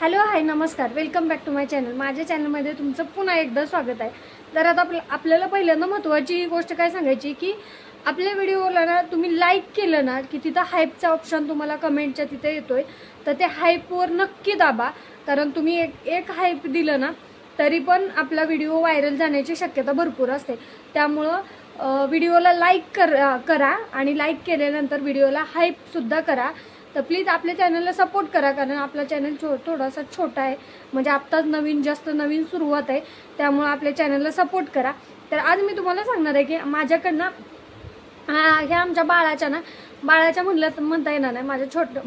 Hello hi नमस्कार, welcome back to my channel. माझ्या चॅनलमध्ये तुमचं पुन्हा एकदा स्वागत आहे। तर आता आपल्याला पहिल्यांदा महत्त्वाची गोष्ट काय सांगायची की आपल्या व्हिडिओला ना तुम्ही लाईक केलं ना की तिथं हाईपचा ऑप्शन तुम्हाला कमेंटच्या तिथे येतोय, तर ते हाईपवर नक्की दाबा। कारण तुम्ही एक हाईप दिलं ना तरी पण आपला व्हिडिओ व्हायरल जाण्याची शक्यता भरपूर असते। त्यामुळं व्हिडिओला लाईक करा आणि लाईक केल्यानंतर व्हिडिओला हाईप सुद्धा करा। तर प्लीज आपल्या चॅनलला सपोर्ट करा, कारण आपला चॅनल थोडासा छोटा आहे, म्हणजे आत्ताच नवीन सुरुवात आहे, त्यामुळे आपल्या चॅनलला सपोर्ट करा। तर आज मी तुम्हाला सांगणार आहे की माझ्याकडनं ह्या आमच्या बाळाच्या म्हणता येणार नाही, माझ्या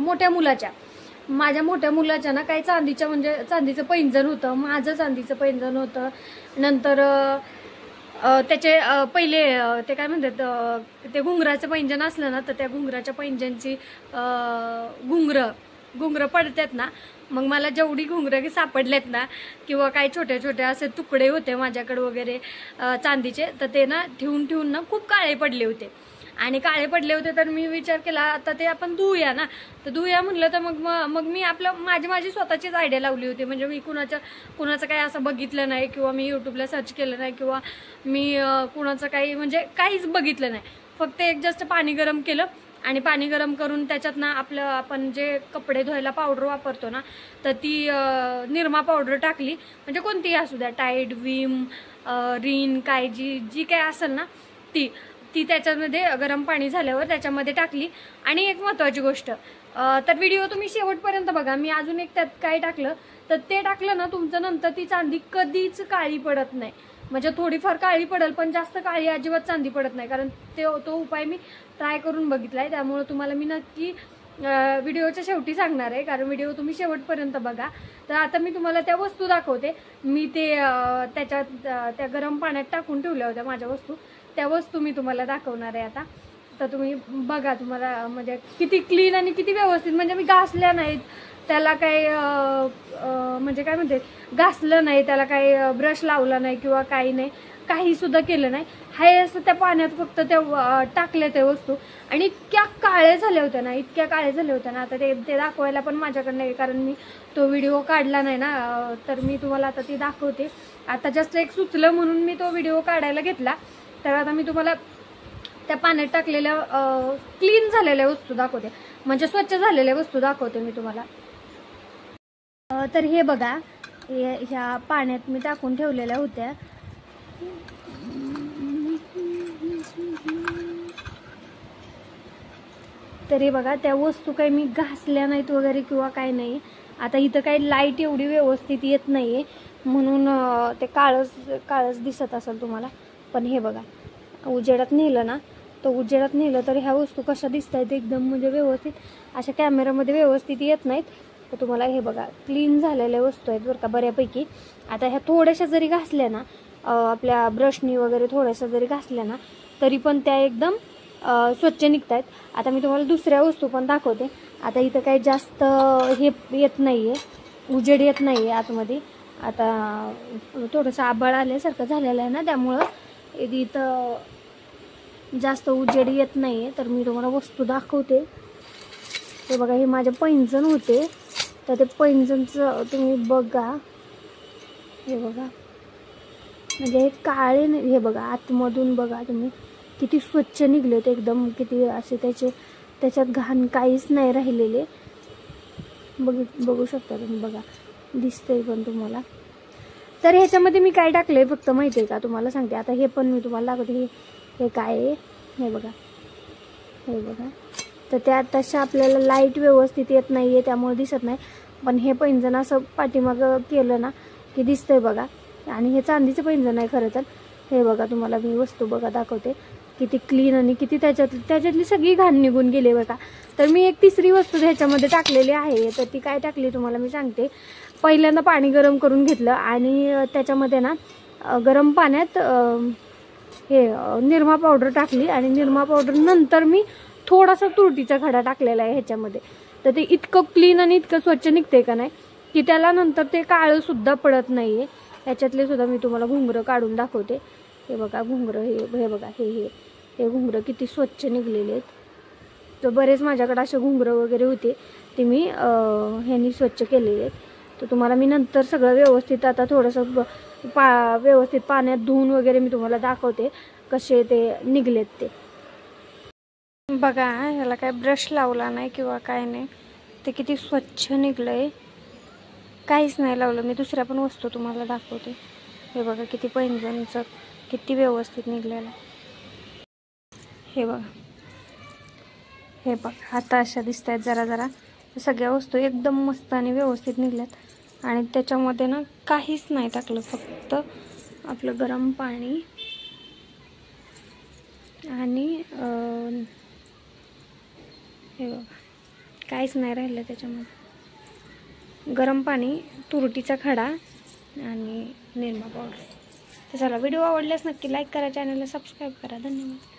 मोठ्या मुलाच्या ना काही चांदीचं पैंजण होतं, माझं चांदीचं पैंजण होतं। नंतर त्याचे पहिले ते काय म्हणतात ते घुंगराचं पैंजण असलं ना, तर त्या घुंगराच्या पैंजणची घुंगरं पडतात ना, मग मला जेवढी घुंगरं सापडलेत ना किंवा काही छोटे छोटे असे तुकडे होते माझ्याकडे वगैरे चांदीचे, तर ते ना ठेवून ना खूप काळे पडले होते। तर मी विचार केला आता ते आपण धुऊया ना, तर धुऊया म्हणलं तर मग मी माझी स्वतःचीच आयडिया लावली होती। म्हणजे मी कुणाचं काही असं बघितलं नाही किंवा मी यूट्यूबला सर्च केलं नाही किंवा मी कुणाचं काही काहीच बघितलं नाही। फक्त एक जस्ट पाणी गरम केलं आणि पाणी गरम करून त्याच्यात ना आपण जे कपडे धुवायला पावडर वापरतो ना, तर ती निरमा पावडर टाकली, म्हणजे कोणतीही असू द्या, टाईड, विम, रिन, काय जी काय असेल ना ती त्याच्यामध्ये गरम पाणी झाल्यावर त्याच्यामध्ये टाकली। आणि एक महत्त्वाची गोष्ट, तर व्हिडिओ तुम्ही शेवटपर्यंत बघा। मी अजून एक त्यात काय टाकलं, तर ते टाकलं ना तुमचं नंतर ती चांदी कधीच काळी पडत नाही। म्हणजे थोडीफार काळी पडेल पण जास्त काळी अजिबात चांदी पडत नाही, कारण तो उपाय मी ट्राय करून बघितलाय। त्यामुळे तुम्हाला मी नक्की व्हिडिओच्या शेवटी सांगणार आहे, कारण व्हिडिओ तुम्ही शेवटपर्यंत बघा। तर आता मी तुम्हाला त्या वस्तू दाखवते। मी ते त्याच्यात त्या गरम पाण्यात टाकून ठेवल्या होत्या माझ्या वस्तू, त्या वस्तू मी तुम्हाला दाखवणार आहे आता। तर तुम्ही बघा, तुम्हाला म्हणजे किती क्लीन आणि किती व्यवस्थित, म्हणजे मी घासल्या नाहीत त्याला, काही म्हणजे काय म्हणते घासलं नाही त्याला, काही ब्रश लावला नाही किंवा काही नाही, काही सुद्धा केलं नाही। हाय असं त्या पाण्यात फक्त त्या टाकल्या त्या वस्तू, आणि इतक्या काळ्या झाल्या होत्या ना, आता ते दाखवायला पण माझ्याकडे नाही, कारण मी तो व्हिडिओ काढला नाही ना। तर मी तुम्हाला आता ती दाखवते। आता जस्ट एक सुचलं म्हणून मी तो व्हिडिओ काढायला घेतला। तर आता मी तुम्हाला त्या पाण्यात टाकलेल्या क्लीन झालेल्या वस्तू दाखवते, म्हणजे स्वच्छ झालेल्या वस्तू दाखवते मी तुम्हाला। तर हे बघा, ह्या पाण्यात मी टाकून ठेवलेल्या होत्या। तर हे बघा, त्या वस्तू काही मी घासल्या नाहीत वगैरे किंवा काही नाही। आता इथं काही लाईट एवढी व्यवस्थित येत नाहीये म्हणून ते काळच दिसत असेल तुम्हाला, पण हे बघा, उजेडात नेलं तर ह्या वस्तू कशा दिसत आहेत एकदम, म्हणजे व्यवस्थित अशा कॅमेरामध्ये व्यवस्थित येत नाहीत। तर तुम्हाला हे बघा, क्लीन झालेल्या वस्तू आहेत बरं का बऱ्यापैकी। आता ह्या थोड्याशा जरी घासल्या ना, आपल्या ब्रशनी वगैरे थोड्याशा जरी घासल्या ना, तरी पण त्या एकदम स्वच्छ निघत आहेत। आता मी तुम्हाला दुसऱ्या वस्तू पण दाखवते। आता इथं काही जास्त हे येत नाहीये, उजेड येत नाहीये आतमध्ये। आता थोडंसं आभाळ आल्यासारखं झालेलं आहे ना, त्यामुळं इथं जास्त उजेड येत नाहीये। तर मी तुम्हाला वस्तू दाखवते। हे बघा, हे माझे पैंजण होते, तर ते पैंजणचं तुम्ही बघा, हे बघा, म्हणजे हे काळे, हे बघा आतमधून बघा तुम्ही किती स्वच्छ निघले ते एकदम, किती असे त्याच्यात घाण काहीच नाही राहिलेले। बघू शकता तुम्ही, बघा दिसतंय पण तुम्हाला। तर ह्याच्यामध्ये मी काय टाकलंय फक्त माहिती आहे का, तुम्हाला सांगते। आता हे पण मी तुम्हाला दाखवते, हे काय आहे, हे बघा। तर त्यात तशा आपल्याला लाईट व्यवस्थित येत नाहीये त्यामुळे दिसत नाही, पण हे पैंजण असं पाठीमागं केलं ना की दिसतंय बघा। आणि हे चांदीचं पैंजण आहे खरं तर। हे बघा, तुम्हाला मी वस्तू बघा दाखवते, किती क्लीन आणि किती त्याच्यातली सगळी घाण निघून गेली बघा। तर मी एक तिसरी वस्तू ह्याच्यामध्ये टाकलेली आहे, तर ती काय टाकली तुम्हाला मी सांगते। पहिल्यांदा पाणी गरम करून घेतलं आणि त्याच्यामध्ये ना गरम पाण्यात हे निरमा पावडर टाकली, आणि निरमा पावडर नंतर मी थोडासा तुरटीचा खडा टाकलेला आहे ह्याच्यामध्ये। तर ते इतकं क्लीन आणि इतकं स्वच्छ निघते का नाही की त्याला नंतर ते काळं सुद्धा पडत नाहीये। ह्याच्यातले सुद्धा मी तुम्हाला घुंगरं काढून दाखवते। हे बघा घुंगरं, हे बघा, हे घुंगरं किती स्वच्छ निघलेले आहेत। तर बरेच माझ्याकडे असे घुंगरं वगैरे होते, ते मी ह्यांनी स्वच्छ केलेले आहेत। तर तुम्हाला मी नंतर सगळं व्यवस्थित आता थोडंसं व्यवस्थित पाण्यात धुवून वगैरे मी तुम्हाला दाखवते कसे ते निघलेत ते. बघा ह्याला काय ब्रश लावला नाही किंवा काय नाही, ते किती स्वच्छ निघलं आहे. काहीच नाही लावलं मी. दुसऱ्या पण वस्तू तुम्हाला दाखवते. हे बघा किती पैंजणचं किती व्यवस्थित निघलेलं. हे बघा, हे बघा आता अशा दिसत आहेत जरा जरा. सगळ्या वस्तू एकदम मस्त आणि व्यवस्थित निघल्यात. आणि त्याच्यामध्ये ना काहीच नाही टाकलं, फक्त आपलं गरम पाणी आणि हे बघा काहीच नाही राहिलं त्याच्यामध्ये. गरम पाणी, तुरटीचा खडा आणि निरमा पावडर. तर चला, व्हिडिओ आवडल्यास नक्की लाईक करा, चॅनलला सबस्क्राईब करा. धन्यवाद.